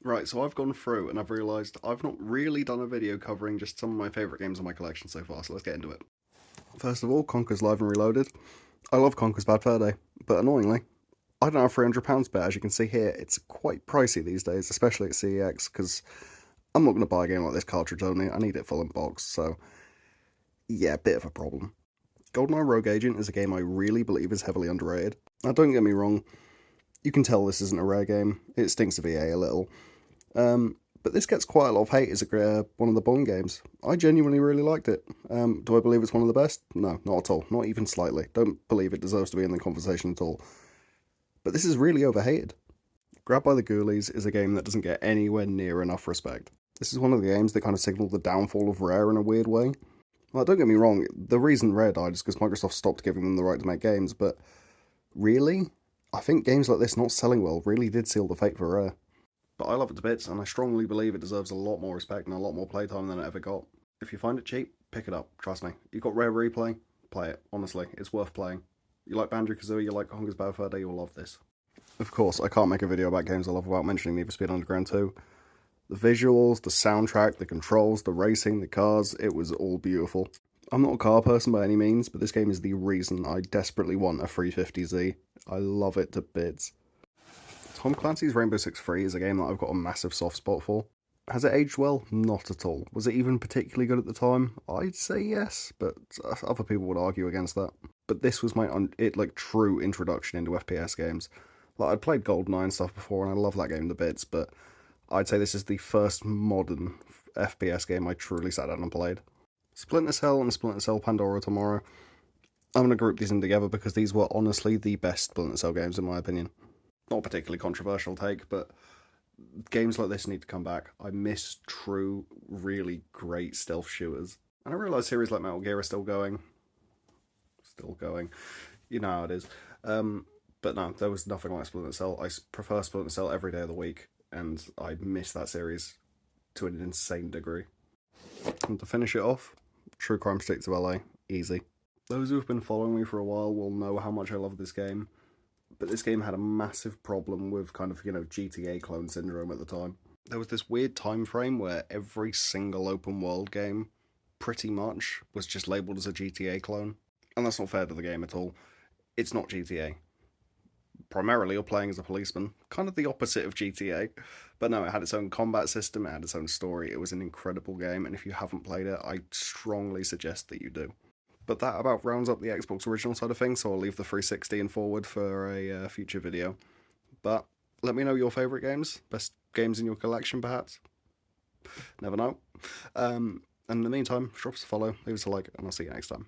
Right, so I've gone through and I've realised I've not really done a video covering just some of my favourite games in my collection so far, so let's get into it. First of all, Conker's Live and Reloaded. I love Conker's Bad Fur Day, but annoyingly, I don't have £300 spare. As you can see here, it's quite pricey these days, especially at CEX, because I'm not going to buy a game like this cartridge only. I need it full in box, so yeah, bit of a problem. GoldenEye Rogue Agent is a game I really believe is heavily underrated. Now, don't get me wrong, you can tell this isn't a rare game. It stinks of EA a little. But this gets quite a lot of hate as one of the Bond games. I genuinely really liked it. Do I believe it's one of the best? No, not at all. Not even slightly. Don't believe it deserves to be in the conversation at all. But this is really overhated. Grabbed by the Ghoulies is a game that doesn't get anywhere near enough respect. This is one of the games that kind of signaled the downfall of Rare in a weird way. Well, don't get me wrong, the reason Rare died is because Microsoft stopped giving them the right to make games, but really? I think games like this not selling well really did seal the fate for Rare. But I love it to bits, and I strongly believe it deserves a lot more respect and a lot more playtime than it ever got. If you find it cheap, pick it up, trust me. You've got Rare Replay, play it, honestly, it's worth playing. You like Banjo-Kazooie, you like Conker's Bad Fur Day, you'll love this. Of course, I can't make a video about games I love without mentioning Need for Speed Underground 2. The visuals, the soundtrack, the controls, the racing, the cars, it was all beautiful. I'm not a car person by any means, but this game is the reason I desperately want a 350Z. I love it to bits. Tom Clancy's Rainbow Six Siege is a game that I've got a massive soft spot for. Has it aged well? Not at all. Was it even particularly good at the time? I'd say yes, but other people would argue against that. But this was my true introduction into FPS games. Like, I'd played GoldenEye and stuff before, and I love that game to bits, but I'd say this is the first modern FPS game I truly sat down and played. Splinter Cell and Splinter Cell Pandora Tomorrow. I'm going to group these in together because these were honestly the best Splinter Cell games in my opinion. Not a particularly controversial take, but games like this need to come back. I miss true, really great stealth shooters. And I realise series like Metal Gear are still going. Still going. You know how it is. But no, there was nothing like Splinter Cell. I prefer Splinter Cell every day of the week, and I miss that series to an insane degree. And to finish it off, True Crime Streets of LA. Easy. Those who have been following me for a while will know how much I love this game. But this game had a massive problem with kind of, GTA clone syndrome at the time. There was this weird time frame where every single open world game pretty much was just labelled as a GTA clone. And that's not fair to the game at all. It's not GTA. Primarily, you're playing as a policeman, kind of the opposite of GTA. But no, it had its own combat system, it had its own story. It was an incredible game, and if you haven't played it, I strongly suggest that you do. But that about rounds up the Xbox original side of things, so I'll leave the 360 and forward for a future video. But let me know your favourite games, best games in your collection perhaps. Never know. And in the meantime, drop us a follow, leave us a like, and I'll see you next time.